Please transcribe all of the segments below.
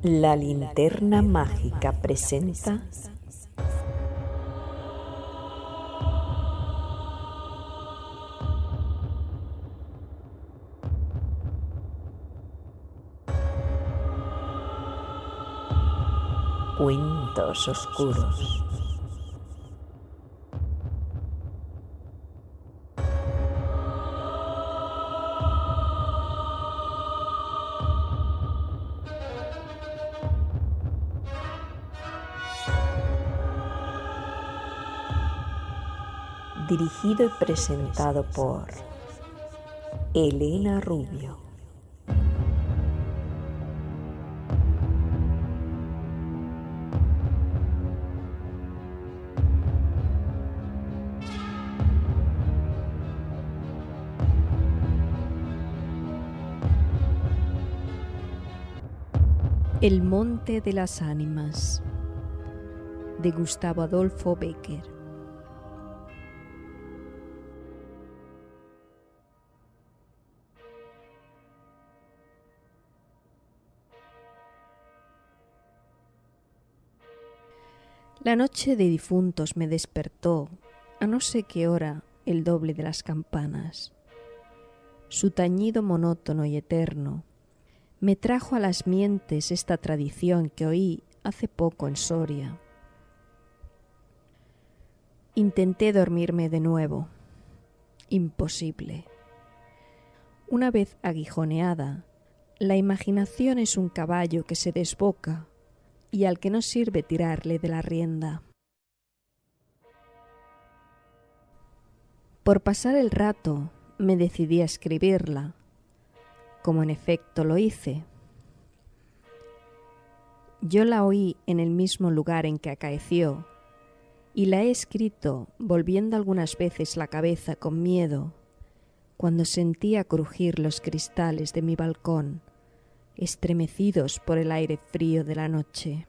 La linterna mágica presenta Cuentos Oscuros. Dirigido y presentado por Elena Rubio. El monte de las ánimas, de Gustavo Adolfo Bécquer. La noche de difuntos me despertó, a no sé qué hora, el doble de las campanas. Su tañido monótono y eterno me trajo a las mientes esta tradición que oí hace poco en Soria. Intenté dormirme de nuevo. Imposible. Una vez aguijoneada, la imaginación es un caballo que se desboca y al que no sirve tirarle de la rienda. Por pasar el rato me decidí a escribirla, como en efecto lo hice. Yo la oí en el mismo lugar en que acaeció, y la he escrito volviendo algunas veces la cabeza con miedo, cuando sentía crujir los cristales de mi balcón, estremecidos por el aire frío de la noche.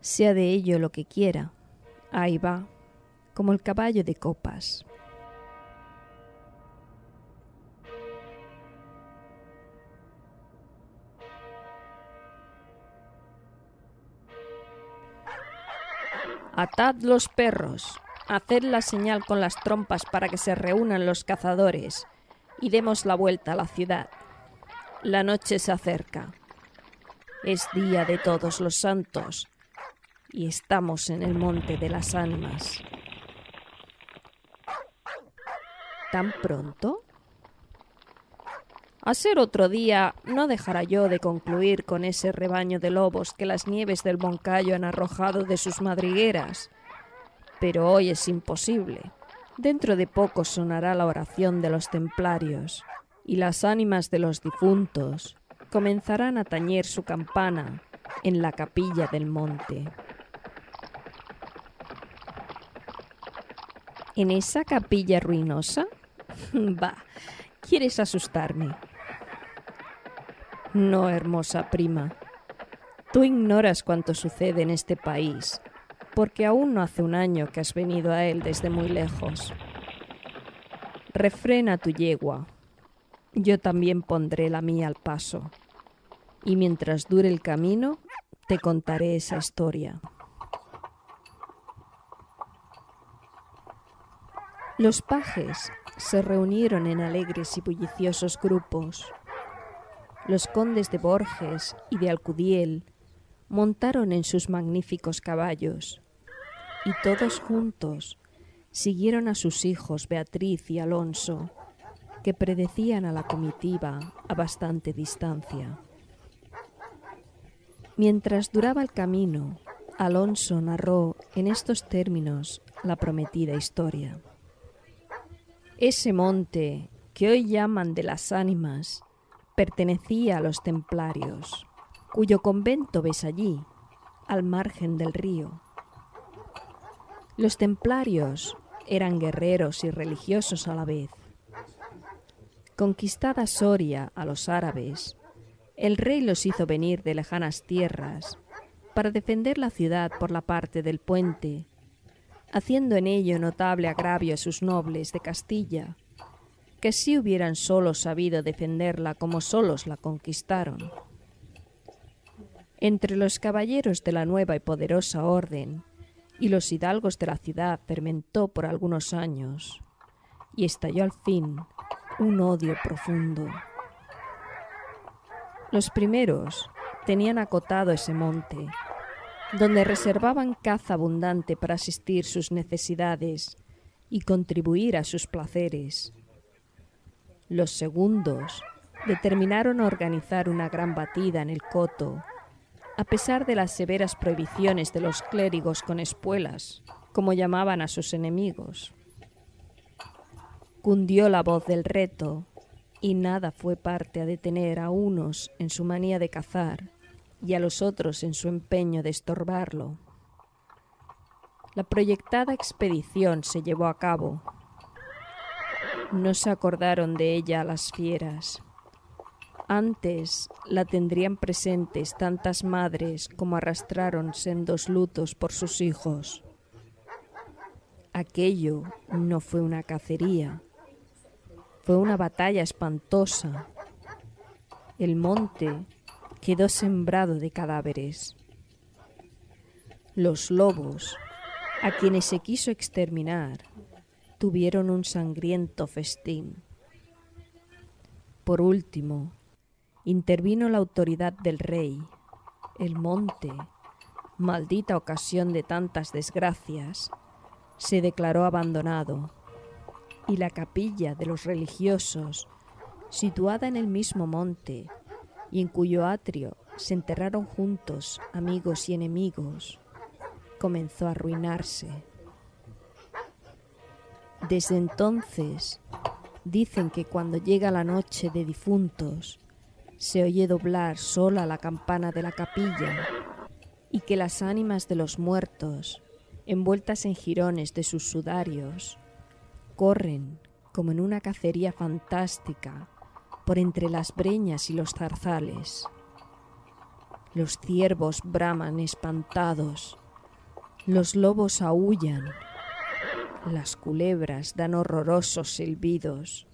Sea de ello lo que quiera, ahí va, como el caballo de copas. Atad los perros, haced la señal con las trompas para que se reúnan los cazadores y demos la vuelta a la ciudad. La noche se acerca. Es día de todos los santos y estamos en el monte de las ánimas. ¿Tan pronto? A ser otro día, no dejará yo de concluir con ese rebaño de lobos que las nieves del Moncayo han arrojado de sus madrigueras. Pero hoy es imposible. Dentro de poco sonará la oración de los templarios, y las ánimas de los difuntos comenzarán a tañer su campana en la capilla del monte. ¿En esa capilla ruinosa? Bah, ¿quieres asustarme? No, hermosa prima. Tú ignoras cuánto sucede en este país, porque aún no hace un año que has venido a él desde muy lejos. Refrena tu yegua. Yo también pondré la mía al paso. Y mientras dure el camino, te contaré esa historia. Los pajes se reunieron en alegres y bulliciosos grupos. Los condes de Borges y de Alcudiel montaron en sus magníficos caballos y todos juntos siguieron a sus hijos Beatriz y Alonso, que predecían a la comitiva a bastante distancia. Mientras duraba el camino, Alonso narró en estos términos la prometida historia. Ese monte, que hoy llaman de las ánimas, pertenecía a los templarios, cuyo convento ves allí, al margen del río. Los templarios eran guerreros y religiosos a la vez. Conquistada Soria a los árabes, el rey los hizo venir de lejanas tierras para defender la ciudad por la parte del puente, haciendo en ello notable agravio a sus nobles de Castilla, que si hubieran solos sabido defenderla como solos la conquistaron. Entre los caballeros de la nueva y poderosa orden y los hidalgos de la ciudad fermentó por algunos años y estalló al fin un odio profundo. Los primeros tenían acotado ese monte, donde reservaban caza abundante para asistir sus necesidades y contribuir a sus placeres. Los segundos determinaron organizar una gran batida en el coto, a pesar de las severas prohibiciones de los clérigos con espuelas, como llamaban a sus enemigos. Cundió la voz del reto, y nada fue parte a detener a unos en su manía de cazar y a los otros en su empeño de estorbarlo. La proyectada expedición se llevó a cabo. No se acordaron de ella las fieras. Antes la tendrían presentes tantas madres como arrastraron sendos lutos por sus hijos. Aquello no fue una cacería, fue una batalla espantosa. El monte quedó sembrado de cadáveres. Los lobos, a quienes se quiso exterminar, tuvieron un sangriento festín. Por último, intervino la autoridad del rey. El monte, maldita ocasión de tantas desgracias, se declaró abandonado, y la capilla de los religiosos, situada en el mismo monte, y en cuyo atrio se enterraron juntos amigos y enemigos, comenzó a arruinarse. Desde entonces, dicen que cuando llega la noche de difuntos, se oye doblar sola la campana de la capilla y que las ánimas de los muertos, envueltas en jirones de sus sudarios, corren como en una cacería fantástica por entre las breñas y los zarzales. Los ciervos braman espantados, los lobos aúllan, las culebras dan horrorosos silbidos,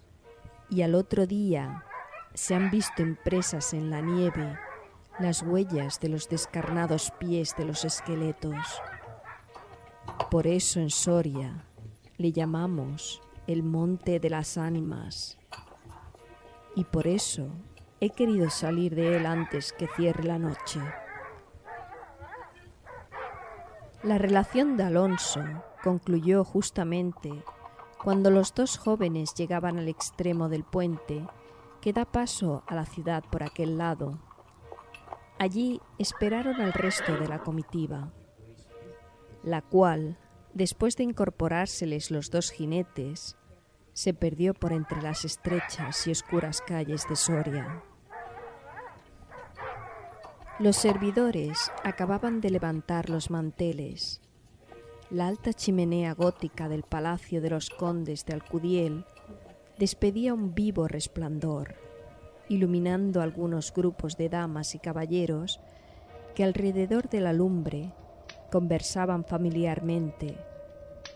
y al otro día se han visto impresas en la nieve las huellas de los descarnados pies de los esqueletos. Por eso en Soria le llamamos el Monte de las Ánimas, y por eso he querido salir de él antes que cierre la noche. La relación de Alonso concluyó justamente cuando los dos jóvenes llegaban al extremo del puente que da paso a la ciudad por aquel lado. Allí esperaron al resto de la comitiva, la cual, después de incorporárseles los dos jinetes, se perdió por entre las estrechas y oscuras calles de Soria. Los servidores acababan de levantar los manteles. La alta chimenea gótica del palacio de los condes de Alcudiel despedía un vivo resplandor, iluminando algunos grupos de damas y caballeros que alrededor de la lumbre conversaban familiarmente,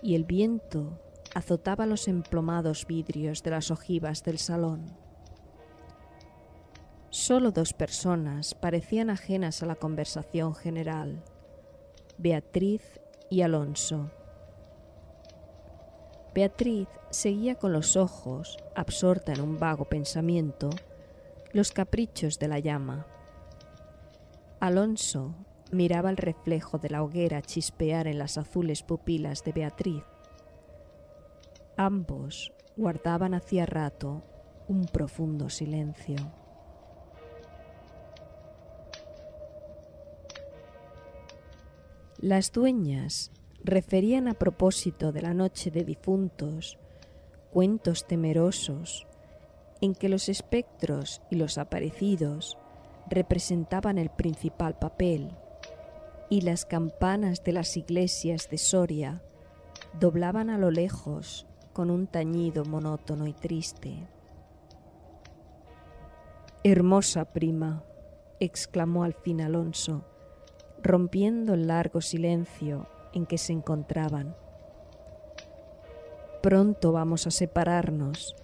y el viento azotaba los emplomados vidrios de las ojivas del salón. Solo dos personas parecían ajenas a la conversación general: Beatriz y Alonso. Beatriz seguía con los ojos, absorta en un vago pensamiento, los caprichos de la llama. Alonso miraba el reflejo de la hoguera chispear en las azules pupilas de Beatriz. Ambos guardaban hacía rato un profundo silencio. Las dueñas referían a propósito de la noche de difuntos cuentos temerosos en que los espectros y los aparecidos representaban el principal papel, y las campanas de las iglesias de Soria doblaban a lo lejos con un tañido monótono y triste. «Hermosa prima», exclamó al fin Alonso, rompiendo el largo silencio en que se encontraban. «Pronto vamos a separarnos,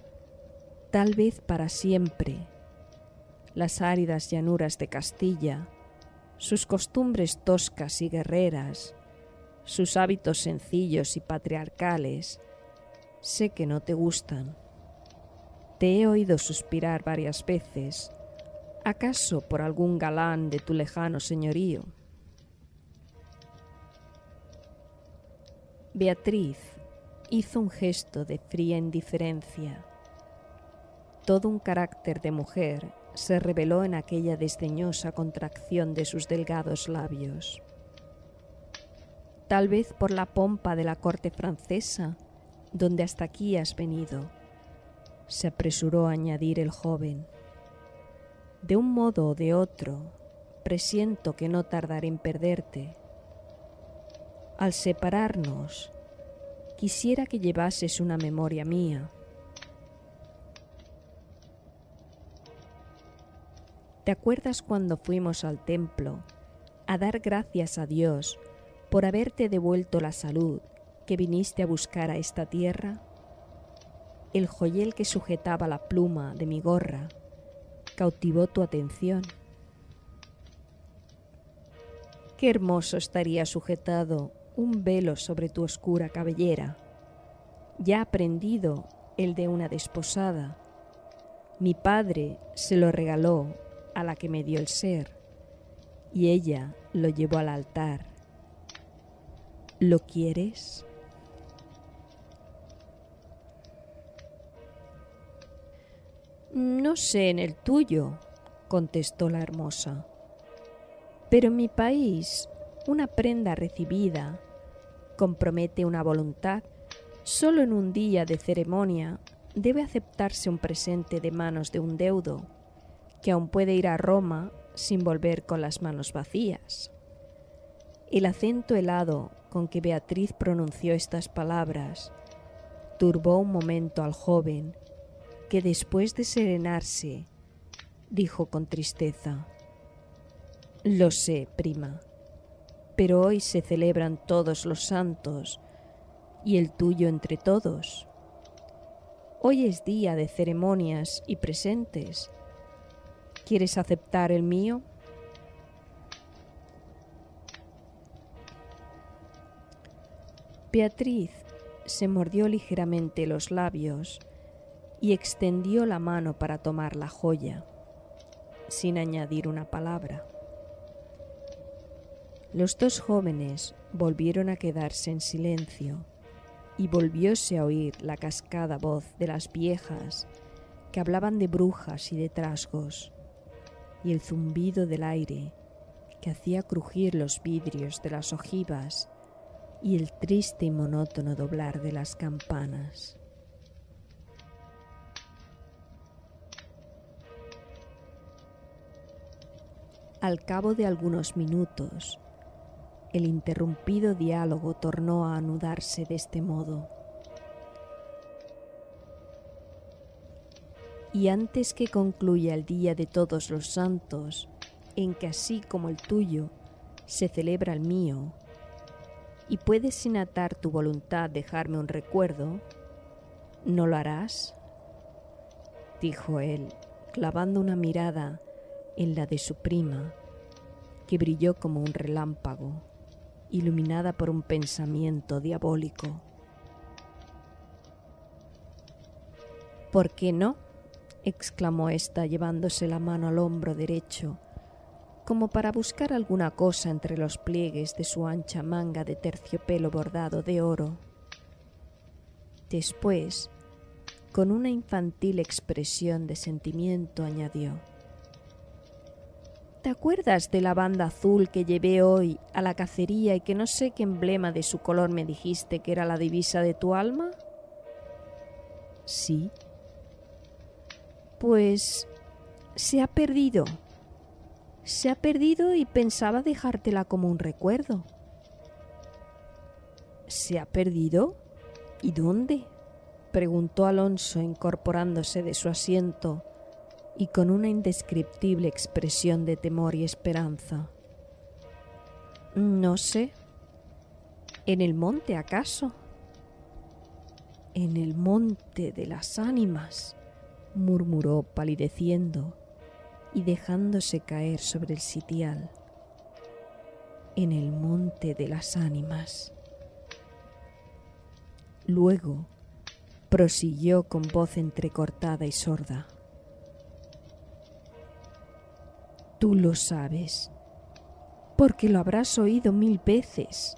tal vez para siempre, las áridas llanuras de Castilla, sus costumbres toscas y guerreras, sus hábitos sencillos y patriarcales, sé que no te gustan. Te he oído suspirar varias veces, ¿acaso por algún galán de tu lejano señorío? Beatriz hizo un gesto de fría indiferencia. Todo un carácter de mujer se reveló en aquella desdeñosa contracción de sus delgados labios. Tal vez por la pompa de la corte francesa, donde hasta aquí has venido, se apresuró a añadir el joven. De un modo o de otro, presiento que no tardaré en perderte. Al separarnos, quisiera que llevases una memoria mía. ¿Te acuerdas cuando fuimos al templo a dar gracias a Dios por haberte devuelto la salud que viniste a buscar a esta tierra? El joyel que sujetaba la pluma de mi gorra cautivó tu atención. Qué hermoso estaría sujetado un velo sobre tu oscura cabellera. Ya aprendido el de una desposada. Mi padre se lo regaló a la que me dio el ser, y ella lo llevó al altar. ¿Lo quieres? No sé en el tuyo, contestó la hermosa, pero en mi país una prenda recibida compromete una voluntad. Solo en un día de ceremonia debe aceptarse un presente de manos de un deudo, que aún puede ir a Roma sin volver con las manos vacías. El acento helado con que Beatriz pronunció estas palabras turbó un momento al joven, que después de serenarse, dijo con tristeza: «Lo sé, prima, pero hoy se celebran todos los santos y el tuyo entre todos. Hoy es día de ceremonias y presentes. ¿Quieres aceptar el mío?» Beatriz se mordió ligeramente los labios y extendió la mano para tomar la joya, sin añadir una palabra. Los dos jóvenes volvieron a quedarse en silencio y volvióse a oír la cascada voz de las viejas que hablaban de brujas y de trasgos, y el zumbido del aire que hacía crujir los vidrios de las ojivas y el triste y monótono doblar de las campanas. Al cabo de algunos minutos, el interrumpido diálogo tornó a anudarse de este modo. Y antes que concluya el día de todos los santos, en que así como el tuyo se celebra el mío, y puedes sin atar tu voluntad dejarme un recuerdo, ¿no lo harás?, dijo él, clavando una mirada en la de su prima, que brilló como un relámpago, iluminada por un pensamiento diabólico. «¿Por qué no?», exclamó ésta, llevándose la mano al hombro derecho, como para buscar alguna cosa entre los pliegues de su ancha manga de terciopelo bordado de oro. Después, con una infantil expresión de sentimiento, añadió: «¿Te acuerdas de la banda azul que llevé hoy a la cacería y que no sé qué emblema de su color me dijiste que era la divisa de tu alma?» «Sí». «Pues se ha perdido. Se ha perdido y pensaba dejártela como un recuerdo». «¿Se ha perdido? ¿Y dónde?», preguntó Alonso, incorporándose de su asiento y con una indescriptible expresión de temor y esperanza. «No sé. ¿En el monte, acaso?» «En el monte de las ánimas», murmuró palideciendo y dejándose caer sobre el sitial. En el monte de las ánimas. Luego prosiguió con voz entrecortada y sorda. Tú lo sabes, porque lo habrás oído 1000 veces.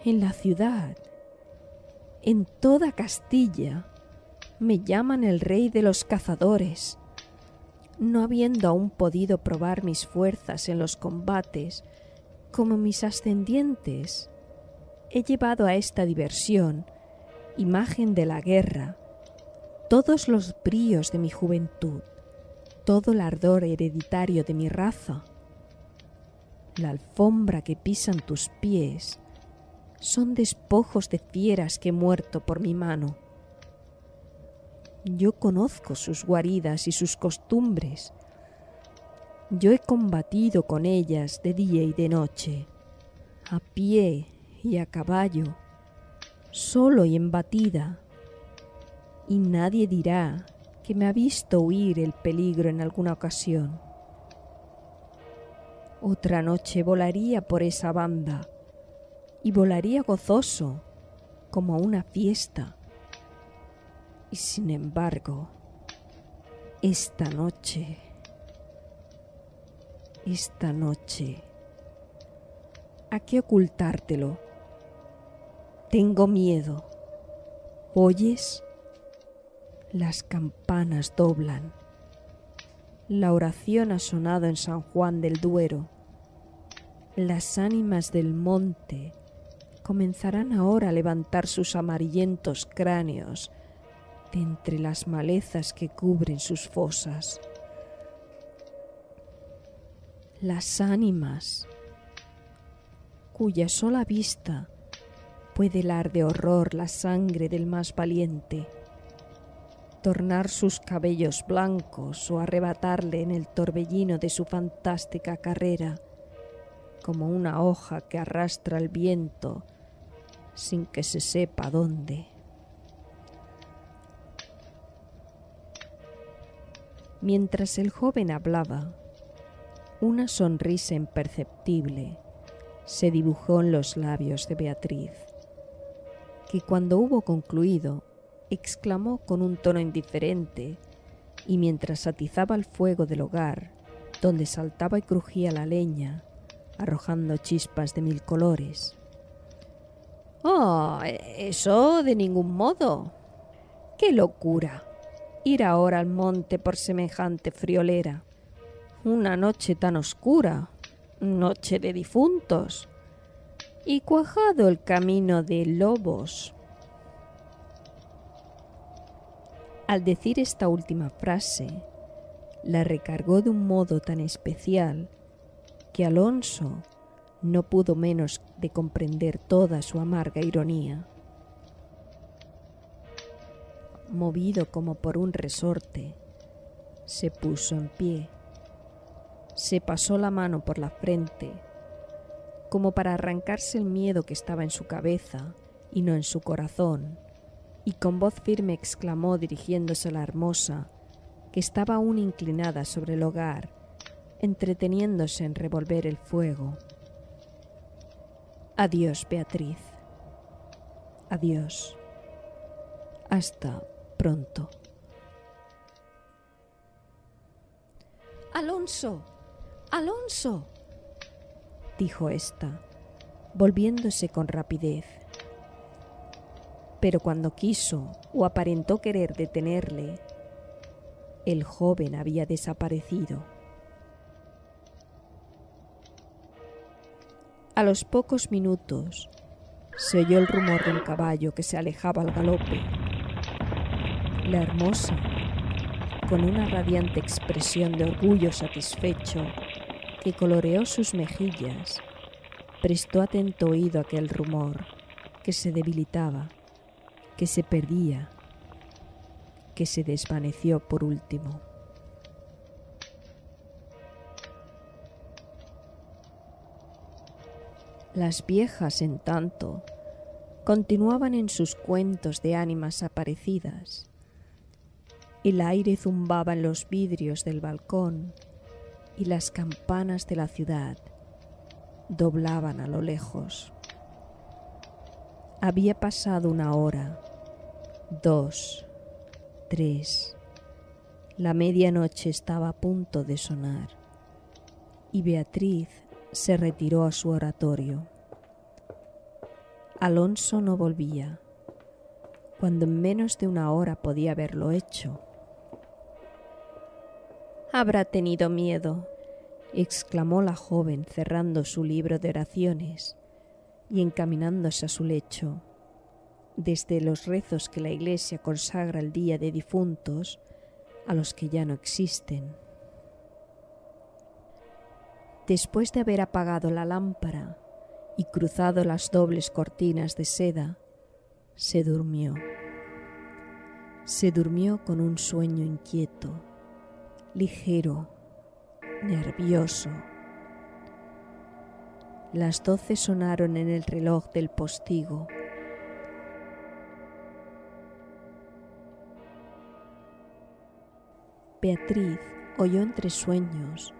En la ciudad, en toda Castilla, me llaman el rey de los cazadores. No habiendo aún podido probar mis fuerzas en los combates, como mis ascendientes, he llevado a esta diversión, imagen de la guerra, todos los bríos de mi juventud, todo el ardor hereditario de mi raza. La alfombra que pisan tus pies son despojos de fieras que he muerto por mi mano. Yo conozco sus guaridas y sus costumbres. Yo he combatido con ellas de día y de noche, a pie y a caballo, solo y en batida, y nadie dirá que me ha visto huir el peligro en alguna ocasión. Otra noche volaría por esa banda, y volaría gozoso, como a una fiesta. Y sin embargo, esta noche, ¿a qué ocultártelo? Tengo miedo. ¿Oyes? Las campanas doblan. La oración ha sonado en San Juan del Duero. Las ánimas del monte comenzarán ahora a levantar sus amarillentos cráneos de entre las malezas que cubren sus fosas. Las ánimas, cuya sola vista puede helar de horror la sangre del más valiente, tornar sus cabellos blancos o arrebatarle en el torbellino de su fantástica carrera, como una hoja que arrastra el viento sin que se sepa dónde. Mientras el joven hablaba, una sonrisa imperceptible se dibujó en los labios de Beatriz, que cuando hubo concluido, exclamó con un tono indiferente, y mientras atizaba el fuego del hogar, donde saltaba y crujía la leña, arrojando chispas de 1000 colores. «Oh, eso de ningún modo. ¡Qué locura! Ir ahora al monte por semejante friolera. Una noche tan oscura, noche de difuntos, y cuajado el camino de lobos». Al decir esta última frase, la recargó de un modo tan especial que Alonso no pudo menos de comprender toda su amarga ironía. Movido como por un resorte, se puso en pie, se pasó la mano por la frente, como para arrancarse el miedo que estaba en su cabeza y no en su corazón, y con voz firme exclamó dirigiéndose a la hermosa, que estaba aún inclinada sobre el hogar, entreteniéndose en revolver el fuego: «Adiós, Beatriz. Adiós. Hasta pronto». «Alonso, Alonso», dijo ésta, volviéndose con rapidez. Pero cuando quiso o aparentó querer detenerle, el joven había desaparecido. A los pocos minutos se oyó el rumor de un caballo que se alejaba al galope. La hermosa, con una radiante expresión de orgullo satisfecho que coloreó sus mejillas, prestó atento oído a aquel rumor que se debilitaba, que se perdía, que se desvaneció por último. Las viejas, en tanto, continuaban en sus cuentos de ánimas aparecidas. El aire zumbaba en los vidrios del balcón y las campanas de la ciudad doblaban a lo lejos. Había pasado 1 hora, 2, 3. La medianoche estaba a punto de sonar y Beatriz se retiró a su oratorio. Alonso no volvía, cuando en menos de 1 hora podía haberlo hecho. «Habrá tenido miedo», exclamó la joven cerrando su libro de oraciones y encaminándose a su lecho. Desde los rezos que la Iglesia consagra el día de difuntos a los que ya no existen. Después de haber apagado la lámpara y cruzado las dobles cortinas de seda, se durmió. Se durmió con un sueño inquieto, ligero, nervioso. Las 12 sonaron en el reloj del postigo. Beatriz oyó entre sueños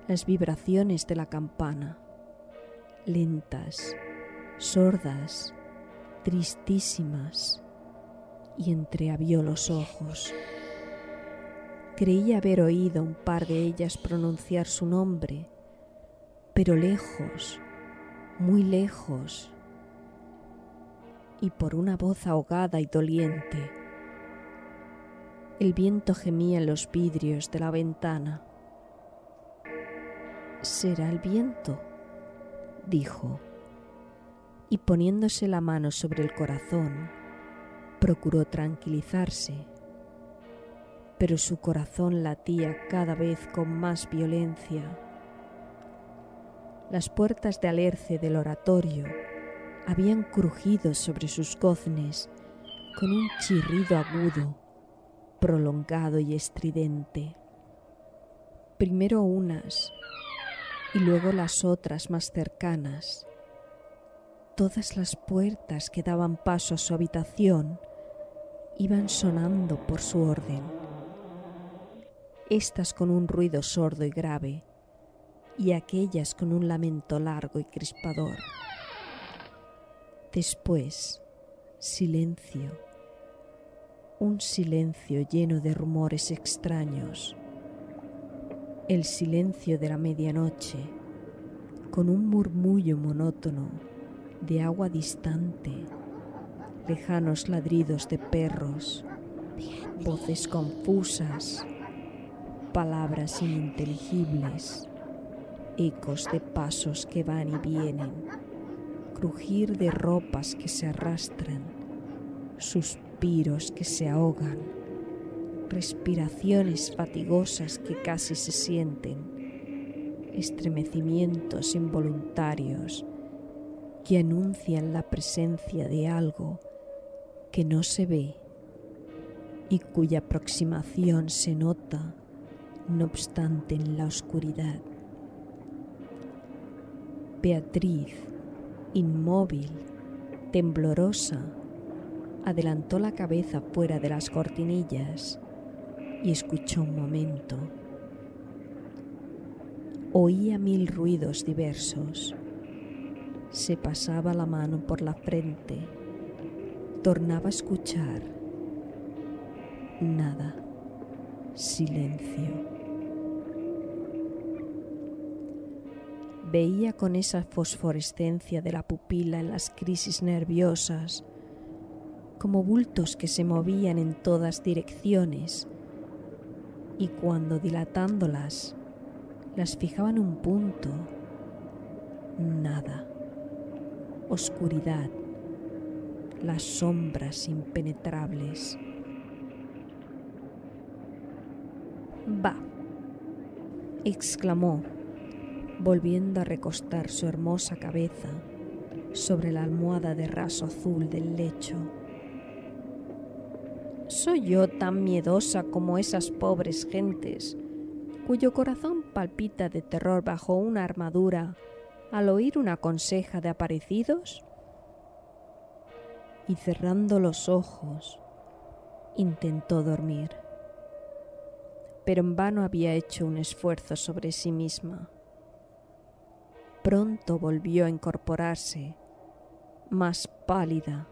las vibraciones de la campana, lentas, sordas, tristísimas, y entreabrió los ojos. Creía haber oído un par de ellas pronunciar su nombre, pero lejos, muy lejos, y por una voz ahogada y doliente. El viento gemía en los vidrios de la ventana. «¿Será el viento?», dijo, y poniéndose la mano sobre el corazón, procuró tranquilizarse, pero su corazón latía cada vez con más violencia. Las puertas de alerce del oratorio habían crujido sobre sus goznes con un chirrido agudo, prolongado y estridente. Primero unas y luego las otras más cercanas. Todas las puertas que daban paso a su habitación iban sonando por su orden. Estas con un ruido sordo y grave, y aquellas con un lamento largo y crispador. Después, silencio, un silencio lleno de rumores extraños, el silencio de la medianoche, con un murmullo monótono de agua distante, lejanos ladridos de perros, voces confusas, palabras ininteligibles, ecos de pasos que van y vienen, crujir de ropas que se arrastran, suspiros que se ahogan, respiraciones fatigosas que casi se sienten, estremecimientos involuntarios que anuncian la presencia de algo que no se ve y cuya aproximación se nota, no obstante, en la oscuridad. Beatriz, inmóvil, temblorosa, adelantó la cabeza fuera de las cortinillas y escuchó un momento. Oía 1000 ruidos diversos. Se pasaba la mano por la frente. Tornaba a escuchar. Nada. Silencio. Veía con esa fosforescencia de la pupila en las crisis nerviosas, como bultos que se movían en todas direcciones, y cuando dilatándolas, las fijaba en un punto, nada, oscuridad, las sombras impenetrables. «Bah», exclamó, volviendo a recostar su hermosa cabeza sobre la almohada de raso azul del lecho. «¿Soy yo tan miedosa como esas pobres gentes, cuyo corazón palpita de terror bajo una armadura al oír una conseja de aparecidos?» Y cerrando los ojos, intentó dormir. pero en vano había hecho un esfuerzo sobre sí misma. Pronto volvió a incorporarse, más pálida,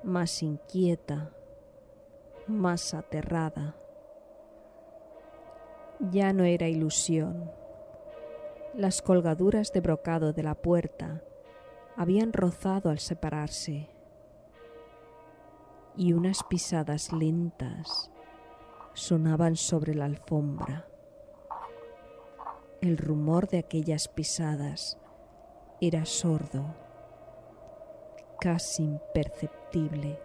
más inquieta, más aterrada. Ya no era ilusión. Las colgaduras de brocado de la puerta habían rozado al separarse, y unas pisadas lentas sonaban sobre la alfombra. El rumor de aquellas pisadas era sordo, casi imperceptible,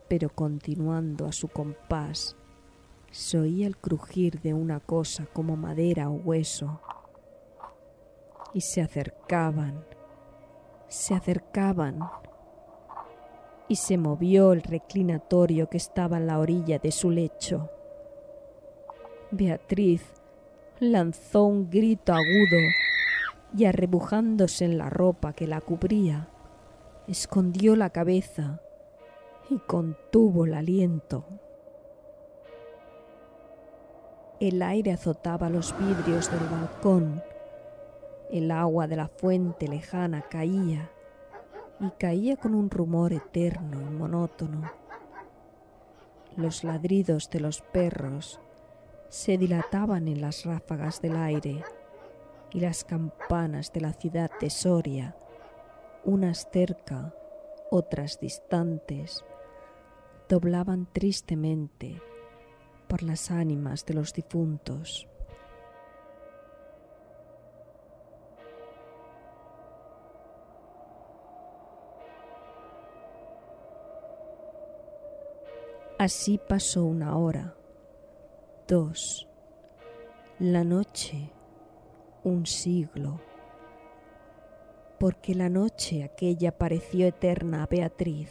pero continuando a su compás, se oía el crujir de una cosa como madera o hueso, y se acercaban, y se movió el reclinatorio que estaba en la orilla de su lecho. Beatriz lanzó un grito agudo y, arrebujándose en la ropa que la cubría, escondió la cabeza y contuvo el aliento. El aire azotaba los vidrios del balcón, el agua de la fuente lejana caía, y caía con un rumor eterno y monótono. Los ladridos de los perros se dilataban en las ráfagas del aire, y las campanas de la ciudad de Soria, unas cerca, otras distantes, doblaban tristemente por las ánimas de los difuntos. Así pasó 1 hora, 2, la noche, 1 siglo, porque la noche aquella pareció eterna a Beatriz.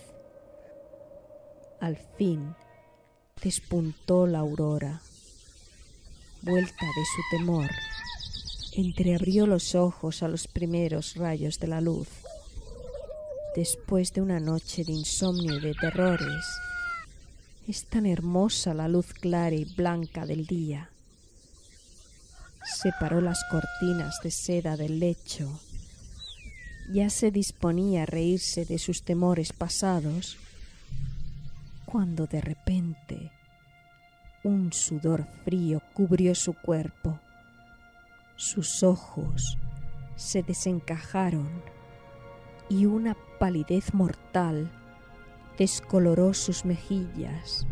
Al fin despuntó la aurora. Vuelta de su temor, entreabrió los ojos a los primeros rayos de la luz. Después de una noche de insomnio y de terrores, es tan hermosa la luz clara y blanca del día. Separó las cortinas de seda del lecho. Ya se disponía a reírse de sus temores pasados, cuando de repente un sudor frío cubrió su cuerpo. Sus ojos se desencajaron y una palidez mortal descoloró sus mejillas.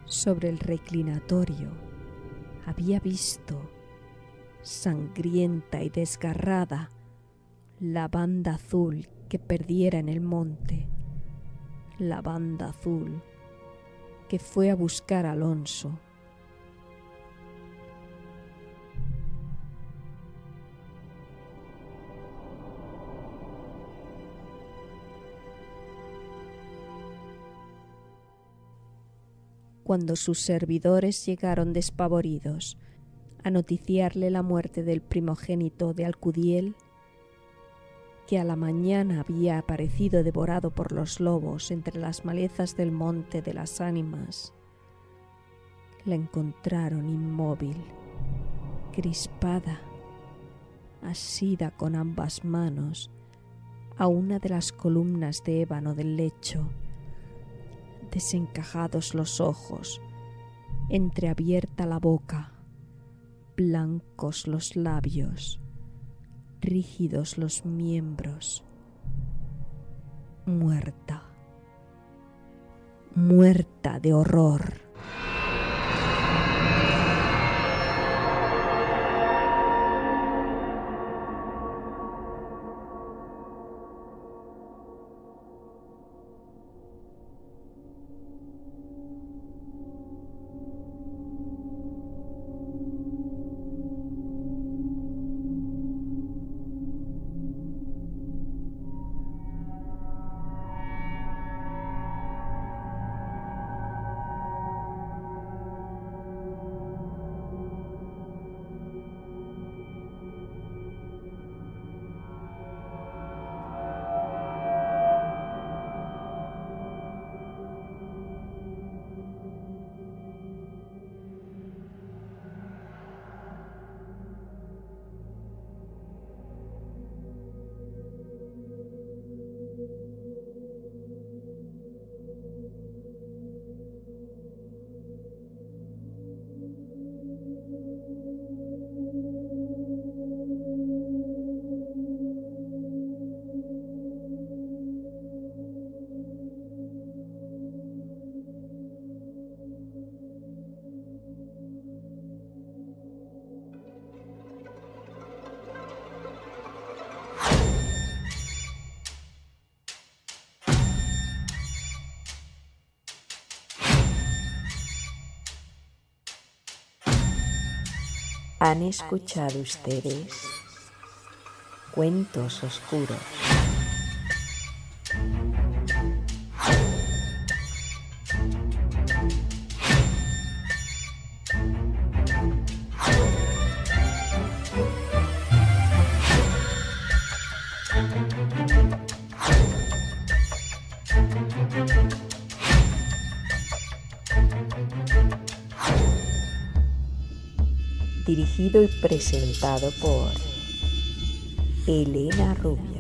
Sobre el reclinatorio había visto, sangrienta y desgarrada, la banda azul que perdiera en el monte, la banda azul que fue a buscar a Alonso. Cuando sus servidores llegaron despavoridos a noticiarle la muerte del primogénito de Alcudiel, que a la mañana había aparecido devorado por los lobos entre las malezas del monte de las Ánimas, la encontraron inmóvil, crispada, asida con ambas manos a una de las columnas de ébano del lecho, desencajados los ojos, entreabierta la boca, blancos los labios, rígidos los miembros, muerta, muerta de horror. ¿Han escuchado ustedes cuentos oscuros? Dirigido y presentado por Elena Rubio.